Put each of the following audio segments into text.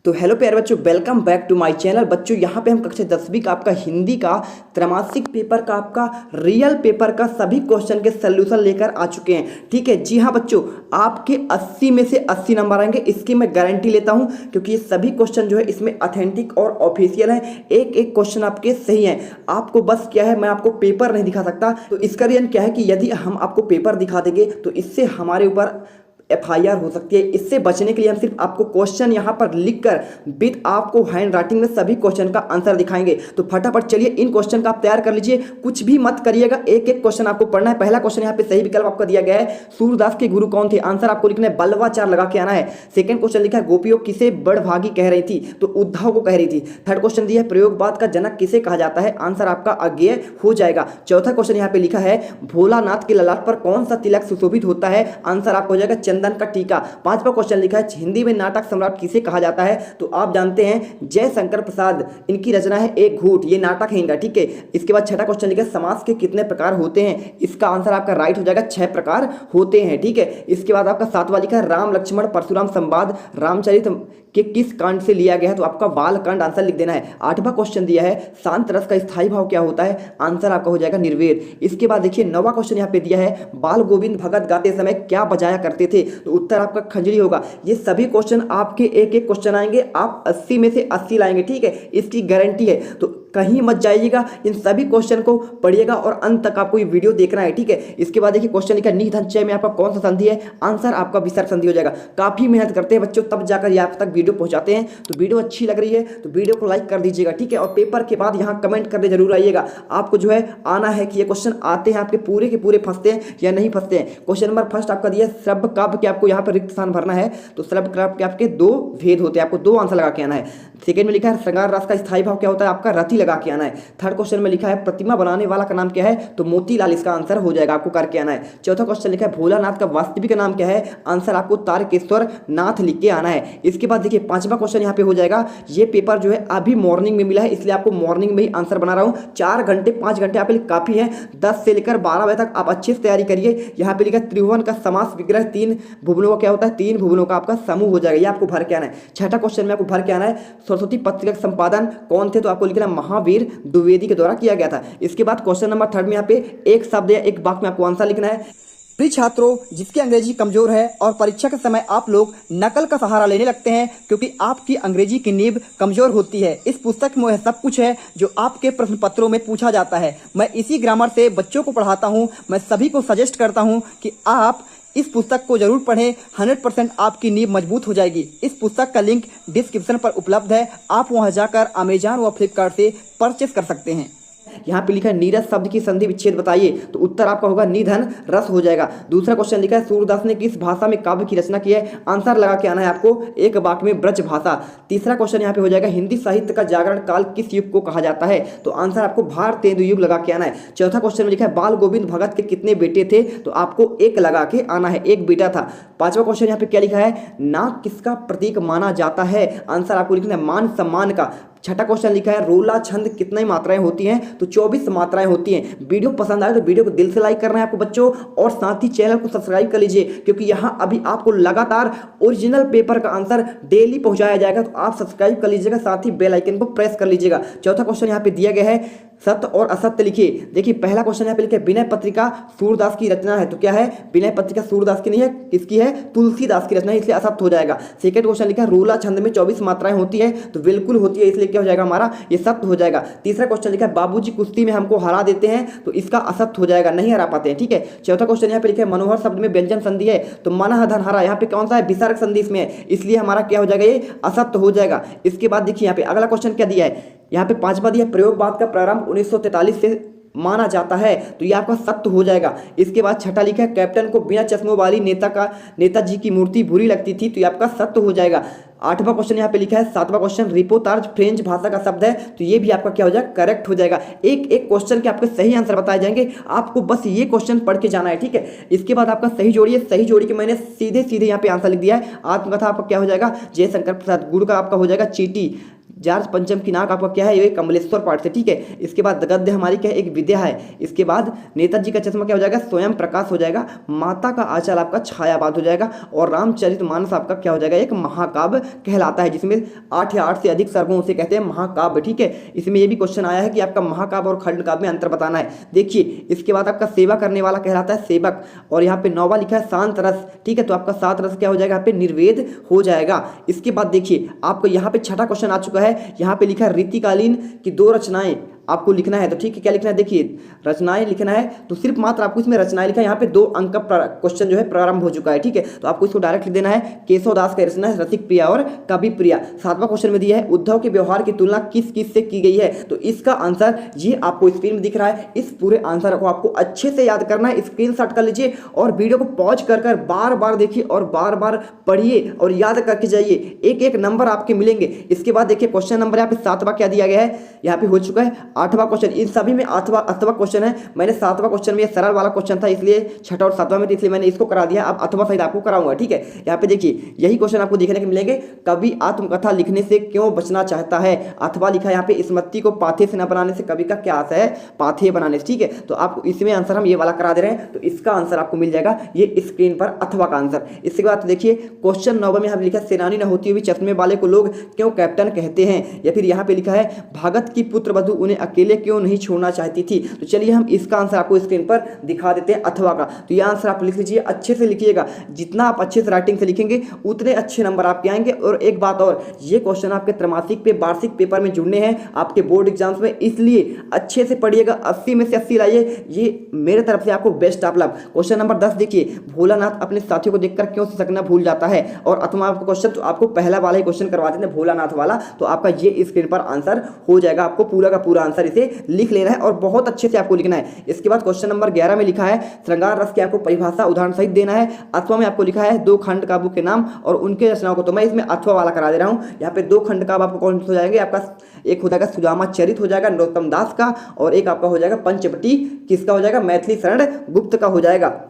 तो हेलो प्यारे बच्चों, welcome back to my channel. बच्चों यहाँ पे हम कक्षा 10वीं का आपका हिंदी का त्रैमासिक पेपर का आपका रियल पेपर का सभी क्वेश्चन के सल्यूशन लेकर आ चुके हैं। ठीक है जी हाँ बच्चों, आपके 80 में से 80 नंबर आएंगे, इसकी मैं गारंटी लेता हूँ, क्योंकि ये सभी क्वेश्चन जो है इसमें ऑथेंटिक और ऑफिशियल है। एक एक क्वेश्चन आपके सही हैं। आपको बस क्या है, मैं आपको पेपर नहीं दिखा सकता, तो इसका रीजन क्या है कि यदि हम आपको पेपर दिखा देंगे तो इससे हमारे ऊपर FIR हो सकती है। इससे बचने के लिए हम सिर्फ आपको क्वेश्चन यहाँ पर लिखकर विद आपको हैंड राइटिंग में सभी क्वेश्चन का आंसर दिखाएंगे। तो फटाफट चलिए इन क्वेश्चन का आप तैयार कर लीजिए, कुछ भी मत करिएगा, एक एक क्वेश्चन आपको पढ़ना है। पहला क्वेश्चन यहाँ पे सही विकल्प आपका दिया गया है, सूरदास के गुरु कौन थे? आंसर आपको लिखना है बल्वाचार लगा के आना है। सेकंड क्वेश्चन लिखा है गोपियों किसे बड़भागी कह रही थी? तो उद्धव को कह रही थी। थर्ड क्वेश्चन दिया है प्रयोगवाद का जनक किसे कहा जाता है? आंसर आपका अज्ञेय हो जाएगा। चौथा क्वेश्चन यहाँ पे लिखा है भोलानाथ के ललाट पर कौन सा तिलक सुशोभित होता है? आंसर आपको हो जाएगा चंदन का टीका। पांचवा क्वेश्चन लिखा है हिंदी में नाटक सम्राट किसे कहा जाता है? तो आप जानते हैं जयशंकर प्रसाद, इनकी रचना है एक घूट, ये नाटक है इनका। ठीक है, इसके बाद छठा क्वेश्चन लिखा है समास के कितने प्रकार होते हैं? इसका आंसर आपका राइट हो जाएगा 6 प्रकार होते हैं। ठीक है, इसके बाद आपका सातवां लिखा है राम लक्ष्मण परशुराम संवाद रामचरित के किस कांड से लिया गया है? तो आपका बाल कांड आंसर लिख देना है। आठवां क्वेश्चन दिया है शांत रस का स्थायी भाव क्या होता है? आंसर आपका हो जाएगा निर्वेद। इसके बाद देखिए नौवां क्वेश्चन यहाँ पे दिया है बाल गोविंद भगत गाते समय क्या बजाया करते थे? तो उत्तर आपका खंजरी होगा। ये सभी क्वेश्चन आपके एक एक क्वेश्चन आएंगे, आप 80 में से 80 लाएंगे। ठीक है, इसकी गारंटी है, तो कहीं मत जाइएगा, इन सभी क्वेश्चन को पढ़िएगा और अंत तक आपको ये वीडियो देखना है। ठीक है, इसके बाद देखिए क्वेश्चन लिखा नि धन चय में आपका कौन सा संधि है? आंसर आपका विसर्ग संधि हो जाएगा। काफी मेहनत करते हैं बच्चों, तब जाकर ये आप तक वीडियो पहुंचाते हैं। तो वीडियो अच्छी लग रही है तो वीडियो को लाइक कर दीजिएगा। ठीक है, और पेपर के बाद यहाँ कमेंट करने जरूर आइएगा। आपको जो है आना है कि ये क्वेश्चन आते हैं आपके पूरे के पूरे फंसते हैं या नहीं फंसते हैं। क्वेश्चन नंबर फर्स्ट आपका दिया श्रव्य काव्य के आपको यहाँ पर रिक्त स्थान भरना है। तो श्रव्य काव्य के आपके 2 भेद होते हैं, आपको 2 आंसर लगा के आना है। सेकंड में लिखा है श्रृंगार रस का स्थायी भाव क्या होता है? आपका रति लगा के आना है। थर्ड क्वेश्चन में लिखा है प्रतिमा बनाने वाला का नाम क्या है? तो मोतीलाल इसका आंसर हो जाएगा, आपको करके आना है। चौथा क्वेश्चन लिखा है भोलानाथ का वास्तविक नाम क्या है? आंसर आपको तारकेश्वर नाथ लिख के आना है। इसके बाद देखिए पांचवा क्वेश्चन यहाँ पे हो जाएगा, ये पेपर जो है अभी मॉर्निंग में मिला है, इसलिए आपको मॉर्निंग में ही आंसर बना रहा हूँ। 4 घंटे 5 घंटे आपके लिए काफी है। 10 से लेकर 12 बजे तक आप अच्छे से तैयारी करिए। यहाँ पे लिखा है त्रिभुवन का समास विग्रह 3 भुवनों का क्या होता है? 3 भुवनों का आपका समूह हो जाएगा, ये आपको भर के आना है। छठा क्वेश्चन में आपको भर के आना है सरस्वती पत्रिका का संपादन कौन थे? तो आपको लिखना महावीर द्विवेदी के द्वारा किया गया था। इसके बाद क्वेश्चन नंबर 3 में यहाँ पे एक शब्द या एक वाक्य में आपको आंसर लिखना है। प्रिय छात्रों, जिसकी अंग्रेजी कमजोर है और परीक्षा के समय आप लोग नकल का सहारा लेने लगते हैं क्योंकि आपकी अंग्रेजी की नींव कमजोर होती है, इस पुस्तक में वह सब कुछ है जो आपके प्रश्न पत्रों में पूछा जाता है। मैं इसी ग्रामर से बच्चों को पढ़ाता हूँ। मैं सभी को सजेस्ट करता हूँ कि आप इस पुस्तक को जरूर पढ़ें, 100% आपकी नींव मजबूत हो जाएगी। इस पुस्तक का लिंक डिस्क्रिप्शन पर उपलब्ध है, आप वहां जाकर अमेजॉन व फ्लिपकार्ट से परचेस कर सकते हैं। यहाँ पे लिखा है नीरस शब्द की संधि विच्छेद बताइए, तो उत्तर आपका होगा निधन रस हो जाएगा। दूसरा क्वेश्चन लिखा है सूरदास ने किस भाषा में काव्य की रचना की है? आंसर लगा के आना है आपको एक वाक्य में ब्रज भाषा। तीसरा क्वेश्चन यहाँ पे हो जाएगा हिंदी साहित्य का जागरण काल किस युग को कहा जाता है? तो आंसर आपको भारतेंदु युग लगा के आना है। चौथा क्वेश्चन में लिखा है बाल गोविंद भगत के कितने बेटे थे? तो आपको एक लगा के आना है, एक बेटा था। पांचवा क्वेश्चन यहाँ पे क्या लिखा है नाक किसका प्रतीक माना जाता है? आंसर आपको लिखना है मान सम्मान का। छठा क्वेश्चन लिखा है रोला छंद कितनी मात्राएं होती हैं? तो 24 मात्राएं होती हैं। वीडियो पसंद आए तो वीडियो को दिल से लाइक करना है आपको बच्चों, और साथ ही चैनल को सब्सक्राइब कर लीजिए, क्योंकि यहाँ अभी आपको लगातार ओरिजिनल पेपर का आंसर डेली पहुंचाया जाएगा। तो आप सब्सक्राइब कर लीजिएगा, साथ ही बेल आइकन को प्रेस कर लीजिएगा। चौथा क्वेश्चन यहाँ पे दिया गया है सत्य और असत्य लिखिए। देखिए पहला क्वेश्चन यहाँ पे लिखा है विनय पत्रिका सूरदास की रचना है। तो क्या है? विनय पत्रिका सूरदास की नहीं है, किसकी है? तुलसीदास की रचना है, इसलिए असत्य हो जाएगा। सेकंड क्वेश्चन लिखा है रोला छंद में 24 मात्राएं होती है। तो बिल्कुल होती है, इसलिए क्या हो जाएगा हमारा? ये सत्य हो जाएगा। तीसरा क्वेश्चन लिखा है बाबूजी कुश्ती में हमको हरा देते हैं। तो इसका असत्य हो जाएगा, नहीं हरा पाते हैं। ठीक है, चौथा क्वेश्चन यहाँ पे लिखा है मनोहर शब्द में व्यंजन संधि है। तो मनः धन हरा, यहाँ पे कौन सा है? विसर्ग संधि इसमें है, इसलिए हमारा क्या हो जाएगा? ये असत्य हो जाएगा। इसके बाद देखिए यहाँ पे अगला क्वेश्चन क्या दिया है, यहाँ पे पांचवा दिया प्रयोगवाद का प्रारंभ 1943 से माना जाता है। तो ये आपका सत्य हो जाएगा। इसके बाद छठा लिखा है कैप्टन को बिना चश्मों वाली नेताजी की मूर्ति बुरी लगती थी। तो ये आपका सत्य हो जाएगा। आठवां क्वेश्चन यहाँ पे लिखा है, सातवां क्वेश्चन रिपोर्टाज फ्रेंच भाषा का शब्द है। तो ये भी आपका क्या हो जाएगा? करेक्ट हो जाएगा। एक एक क्वेश्चन के आपके सही आंसर बताए जाएंगे, आपको बस ये क्वेश्चन पढ़ के जाना है। ठीक है, इसके बाद आपका सही जोड़ी है, सही जोड़ी के मैंने सीधे सीधे यहाँ पे आंसर लिख दिया है। आत्मकथा आपका क्या हो जाएगा? जयशंकर प्रसाद। गुरु का आपका हो जाएगा चीटी। जार्ज पंचम की नाक आपका क्या है, ये कमलेश्वर पाठ से, ठीक है। इसके बाद गद्य हमारी क्या है, एक विद्या है। इसके बाद नेताजी का चश्मा क्या हो जाएगा, स्वयं प्रकाश हो जाएगा। माता का आंचल आपका छायावाद हो जाएगा। और रामचरितमानस आपका क्या हो जाएगा, एक महाकाव्य कहलाता है, जिसमें 8 या 8 से अधिक सर्गों उसे कहते हैं महाकाव्य, ठीक है। इसमें यह भी क्वेश्चन आया है कि आपका महाकाव्य और खंड काव्य में अंतर बताना है। देखिए इसके बाद आपका सेवा करने वाला कहलाता है सेवक। और यहाँ पे 9वां लिखा है शांत रस, ठीक है। तो आपका 7 रस क्या हो जाएगा, यहाँ पे निर्वेद हो जाएगा। इसके बाद देखिए आपको यहाँ पे छठा क्वेश्चन आ चुका है। यहाँ पे लिखा है रीतिकालीन की 2 रचनाएं आपको लिखना है। तो ठीक है, क्या लिखना है, देखिए रचनाएं लिखना है। तो सिर्फ मात्र आपको इसमें रचनाएं लिखा है। यहाँ पे 2 अंक का क्वेश्चन जो है प्रारंभ हो चुका है, ठीक है। तो आपको इसको डायरेक्ट लिख देना है। केशव दास का रचना है रसिक प्रिया और कवि प्रिया। 7वां क्वेश्चन में दिया है उद्धव के व्यवहार की तुलना किस किस से की गई है। तो इसका आंसर ये आपको स्क्रीन में दिख रहा है। इस पूरे आंसर को आपको अच्छे से याद करना है, स्क्रीनशॉट कर लीजिए और वीडियो को पॉज कर बार बार देखिए और बार बार पढ़िए और याद करके जाइए। एक एक नंबर आपके मिलेंगे। इसके बाद देखिए क्वेश्चन नंबर यहाँ पे 7वां क्या दिया गया है, यहाँ पे हो चुका है 8वां क्वेश्चन। इन सभी में 8वां क्वेश्चन है। मैंने 7वां क्वेश्चन में सरल वाला क्वेश्चन था, इसलिए 6ठा और 7वां में, इसलिए मैंने इसको करा दिया। अब 8वां सहित आपको कराऊंगा, ठीक है। यहाँ पे देखिए यही क्वेश्चन आपको देखने को मिलेंगे। कवि आत्मकथा लिखने से क्यों बचना चाहता है। 8वां लिखा है यहाँ पे स्मृति को पाथे से न बनाने से कवि का क्या आशय है, पाथे बनाने से, ठीक है। तो आपको इसमें आंसर हम ये वाला करा दे रहे हैं। तो इसका आंसर आपको मिल जाएगा ये स्क्रीन पर 8वां का आंसर। इसके बाद देखिए क्वेश्चन 9 में हम लिखा सेनानी न होती हुई चश्मे वाले को लोग क्यों कैप्टन कहते हैं। या फिर यहाँ पे लिखा है भगत की पुत्र वधू उन्हें अकेले क्यों नहीं छोड़ना चाहती थी। तो चलिए हम इसका आंसर आपको स्क्रीन पर दिखा देते हैं 8वां का। तो यह आंसर आप लिख लीजिए, अच्छे से लिखिएगा। जितना आप अच्छे से राइटिंग से लिखेंगे उतने अच्छे नंबर आपके आएंगे। और एक बात और, ये क्वेश्चन आपके त्रैमासिक पे वार्षिक पेपर में जुड़ने हैं आपके बोर्ड एग्जाम्स में, इसलिए अच्छे से पढ़िएगा। 80 में से 80 लाइए, ये मेरे तरफ से आपको बेस्ट आप लाभ। क्वेश्चन नंबर 10 देखिए भोलानाथ अपने साथियों को देखकर क्यों सिसकना भूल जाता है। और 8वां क्वेश्चन तो आपको पहला वाला ही क्वेश्चन करवा देते हैं भोलानाथ वाला। तो आपका ये स्क्रीन पर आंसर हो जाएगा। आपको पूरा का पूरा आंसर इसे लिख लेना है और बहुत अच्छे से आपको लिखना है। इसके बाद क्वेश्चन नंबर 11 में लिखा है श्रृंगार रस की आपको परिभाषा उदाहरण सहित देना है। 8वां में आपको लिखा है 2 खंड काव्य के नाम और उनके रचनाओं को। तो मैं इसमें 8वां वाला करा दे रहा हूँ। यहाँ पे 2 खंड काव्य आपको कौन हो जाएंगे, आपका एक हो जाएगा सुदामा चरित हो जाएगा नरोत्तम दास का, और एक आपका हो जाएगा पंचवटी किसका हो जाएगा, मैथिली शरण गुप्त का हो जाएगा।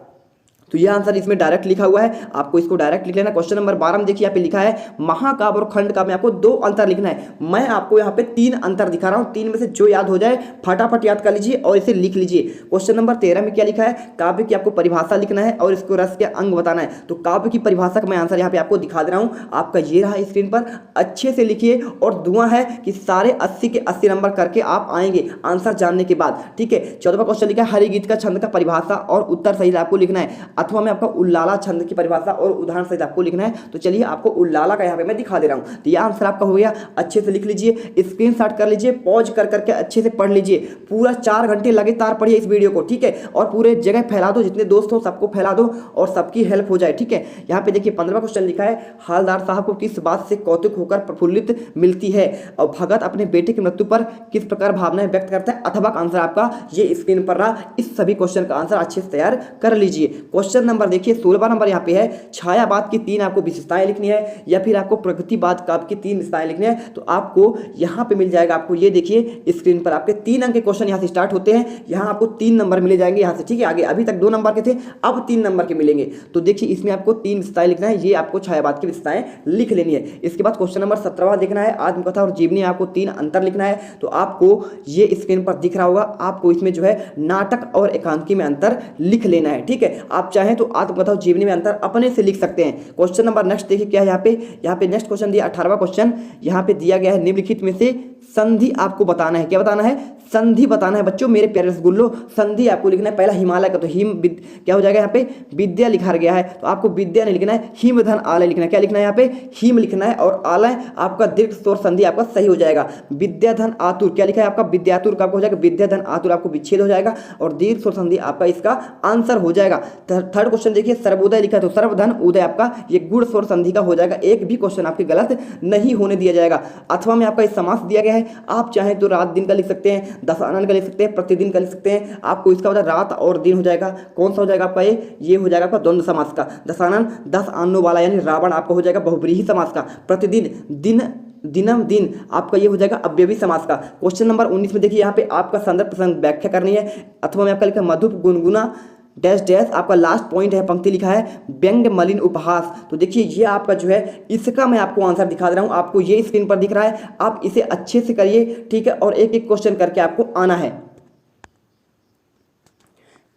तो यह आंसर इसमें डायरेक्ट लिखा हुआ है, आपको इसको डायरेक्ट लिख लेना। क्वेश्चन नंबर 12 में देखिए यहाँ पे लिखा है महाकाव्य और खंड काव्य में आपको 2 अंतर लिखना है। मैं आपको यहाँ पे 3 अंतर दिखा रहा हूँ, 3 में से जो याद हो जाए फटाफट याद कर लीजिए और इसे लिख लीजिए। क्वेश्चन नंबर 13 में क्या लिखा है, काव्य की आपको परिभाषा लिखना है और इसको रस के अंग बताना है। तो काव्य की परिभाषा का मैं आंसर यहाँ पे आपको दिखा दे रहा हूँ, आपका ये रहा स्क्रीन पर, अच्छे से लिखिए। और दुआ है कि सारे 80 के 80 नंबर करके आप आएंगे आंसर जानने के बाद, ठीक है। 14वां क्वेश्चन लिखा है हरिगीत का छंद का परिभाषा और उत्तर सहित आपको लिखना है। अथवा में आपका उल्लाला छंद की परिभाषा और उदाहरण सहित आपको लिखना है। तो चलिए आपको उल्लाला का यहाँ पे मैं दिखा दे रहा हूँ। तो यह आंसर आपका हो गया, अच्छे से लिख लीजिए, स्क्रीनशॉट कर लीजिए, पॉज कर करके अच्छे से पढ़ लीजिए। पूरा 4 घंटे लगातार पढ़िए इस वीडियो को, ठीक है। और पूरे जगह फैला दो, जितने दोस्त हो सबको फैला दो और सबकी हेल्प हो जाए, ठीक है। यहाँ पे देखिए 15वां क्वेश्चन लिखा है हालदार साहब को किस बात से कौतुक होकर प्रफुल्लित मिलती है और भगत अपने बेटे की मृत्यु पर किस प्रकार भावनाएं व्यक्त करता है। अथवा का आंसर आपका ये स्क्रीन पर रहा। इस सभी क्वेश्चन का आंसर अच्छे से तैयार कर लीजिए। क्वेश्चन नंबर देखिए 16वां नंबर यहाँ पे है छायावाद की 3 आपको विशेषताएं लिखनी है या फिर आपको प्रकृतिवाद का आपकी 3 विशेषताएं लिखनी है। तो आपको यहाँ पे मिल जाएगा, आपको ये देखिए स्क्रीन पर आपके 3 अंक के क्वेश्चन यहाँ से स्टार्ट होते हैं। यहाँ आपको 3 नंबर मिले जाएंगे यहाँ से, ठीक है। आगे अभी तक 2 नंबर के थे, अब 3 नंबर के मिलेंगे। तो देखिए इसमें आपको 3 विशेषताएं लिखना है, ये आपको छायावाद की विशेषताएं लिख लेनी है। इसके बाद क्वेश्चन नंबर 17वां देखना है आत्मकथा और जीवनी, आपको 3 अंतर लिखना है। तो आपको ये स्क्रीन पर दिख रहा होगा, आपको इसमें जो है नाटक और एकांकी में अंतर लिख लेना है, ठीक है। आप चाहें तो आत्मकथा और जीवनी में अंतर अपने से लिख सकते हैं। क्वेश्चन नंबर नेक्स्ट देखिए क्या है यहाँ पे नेक्स्ट क्वेश्चन दिया 18वां क्वेश्चन। यहाँ पे दिया गया है निम्नलिखित में से संधि आपको बताना है। क्या बताना है? संधि बताना है बच्चों, मेरे प्यारे रसगुल्लो। संधि आपको लिखना है पहला हिमालय का, तो हिम क्या हो जाएगा यहाँ पे विद्या लिखा गया है, तो आपको विद्या नहीं लिखना है, हिम धन आलय लिखना है। क्या लिखना है यहाँ पे? हिम लिखना है और आलय आपका दीर्घ स्वर संधि आपका सही हो जाएगा। विद्या धन आतुर क्या लिखा है आपका? विद्यातुर का आपको हो जाएगा विद्या धन आतुर, आपको विच्छेद हो जाएगा और दीर्घ स्वर संधि आपका इसका आंसर हो जाएगा। थर्ड क्वेश्चन देखिए सर्वोदय लिखा है, तो सर्वधन उदय आपका ये गुण स्वर संधि का हो जाएगा। एक भी क्वेश्चन आपके गलत नहीं होने दिया जाएगा। अथवा में आपका समास दिया गया है, आप चाहें तो रात दिन का लिख सकते हैं, दशानन का लिख सकते हैं, प्रतिदिन का लिख सकते हैं। आपको इसका मतलब रात और दिन हो जाएगा। कौन सा हो जाएगा आपका? ये हो जाएगा आपका द्वंद्व समास का। दशानन 10 आनों वाला यानी रावण आपका हो जाएगा बहुब्रीहि समास का। प्रतिदिन दिन दिनम दिन आपका ये हो जाएगा अव्ययी समास का। क्वेश्चन नंबर 19 में देखिए यहाँ पे आपका संदर्भ प्रसंग व्याख्या करनी है। अथवा में आपका लिखा मधुप गुनगुना डैश डैश आपका लास्ट पॉइंट है, पंक्ति लिखा है व्यंग मलिन उपहास। तो देखिए ये आपका जो है इसका मैं आपको आंसर दिखा दे रहा हूँ, आपको ये स्क्रीन पर दिख रहा है, आप इसे अच्छे से करिए, ठीक है, और एक एक क्वेश्चन करके आपको आना है।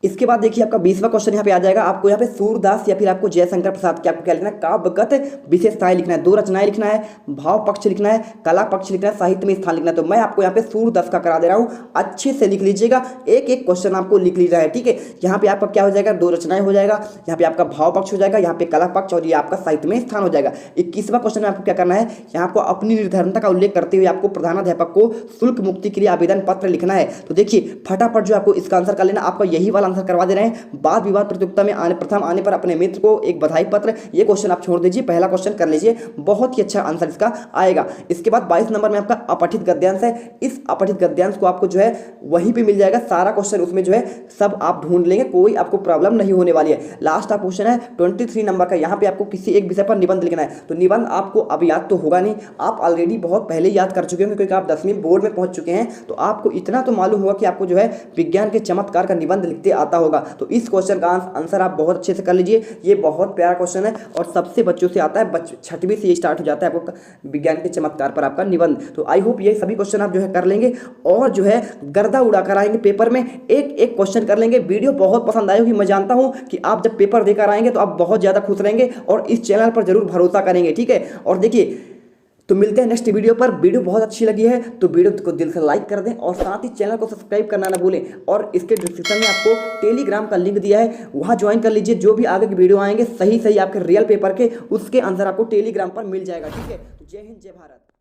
इसके बाद देखिए आपका 20वां क्वेश्चन यहाँ पे आ जाएगा, आपको यहाँ पे सूरदास या फिर आपको जयशंकर प्रसाद के आपको क्या लिखना है, काव्यगत विशेषताएं लिखना है, 2 रचनाएं लिखना है, भाव पक्ष लिखना है, कला पक्ष लिखना है, साहित्य में स्थान लिखना है। तो मैं आपको यहाँ पे सूरदास का करा दे रहा हूँ, अच्छे से लिख लीजिएगा, एक एक क्वेश्चन आपको लिख लीजिएगा है, ठीक है। यहाँ पे आपका क्या हो जाएगा, 2 रचनाएं हो जाएगा, यहाँ पे आपका भाव पक्ष हो जाएगा, यहाँ पे कला पक्ष और ये आपका साहित्य में स्थान हो जाएगा। 21वां क्वेश्चन में आपको क्या करना है, यहाँ आपको अपनी निर्धनता का उल्लेख करते हुए आपको प्रधानाध्यापक को शुल्क मुक्ति के लिए आवेदन पत्र लिखना है। तो देखिए फटाफट जो आपको इसका आंसर कर लेना, आपका यही वाला आंसर करवा दे रहे हैं। वाद विवाद प्रतियोगिता में प्रथम आने पर अपने मित्र को एक बधाई पत्र, ये क्वेश्चन आप छोड़ दीजिए, पहला क्वेश्चन कर लीजिए, बहुत ही अच्छा आंसर इसका आएगा। इसके बाद 22 नंबर में आपका अपठित गद्यांश है, इस अपठित गद्यांश को आपको जो है वहीं पे मिल जाएगा, सारा क्वेश्चन उसमें जो है सब आप ढूंढ लेंगे, कोई आपको प्रॉब्लम नहीं होने वाली है। लास्ट आप क्वेश्चन है 23 नंबर का, यहाँ पे आपको किसी एक विषय पर निबंध लिखना है। तो निबंध आपको अब याद तो होगा नहीं, आप ऑलरेडी बहुत पहले याद कर चुके होंगे क्योंकि आप 10वीं बोर्ड में पहुंच चुके हैं, तो आपको इतना तो मालूम होगा कि आपको जो है विज्ञान के चमत्कार का निबंध लिखते आता होगा। तो इस क्वेश्चन का आंसर आप बहुत अच्छे से कर लीजिए, ये बहुत प्यारा क्वेश्चन है और सबसे बच्चों से आता है, 6वीं से ये स्टार्ट हो जाता है आपको विज्ञान के चमत्कार पर आपका निबंध। तो आई होप ये सभी क्वेश्चन आप जो है कर लेंगे और जो है गर्दा उड़ा कर आएंगे पेपर में, एक एक क्वेश्चन कर लेंगे। वीडियो बहुत पसंद आई होगी, मैं जानता हूं कि आप जब पेपर देकर आएंगे तो आप बहुत ज़्यादा खुश रहेंगे और इस चैनल पर जरूर भरोसा करेंगे, ठीक है। और देखिए तो मिलते हैं नेक्स्ट वीडियो पर। वीडियो बहुत अच्छी लगी है तो वीडियो को दिल से लाइक कर दें और साथ ही चैनल को सब्सक्राइब करना ना भूलें, और इसके डिस्क्रिप्शन में आपको टेलीग्राम का लिंक दिया है, वहां ज्वाइन कर लीजिए। जो भी आगे के वीडियो आएंगे सही सही आपके रियल पेपर के, उसके आंसर आपको टेलीग्राम पर मिल जाएगा, ठीक है। जय हिंद, जय भारत।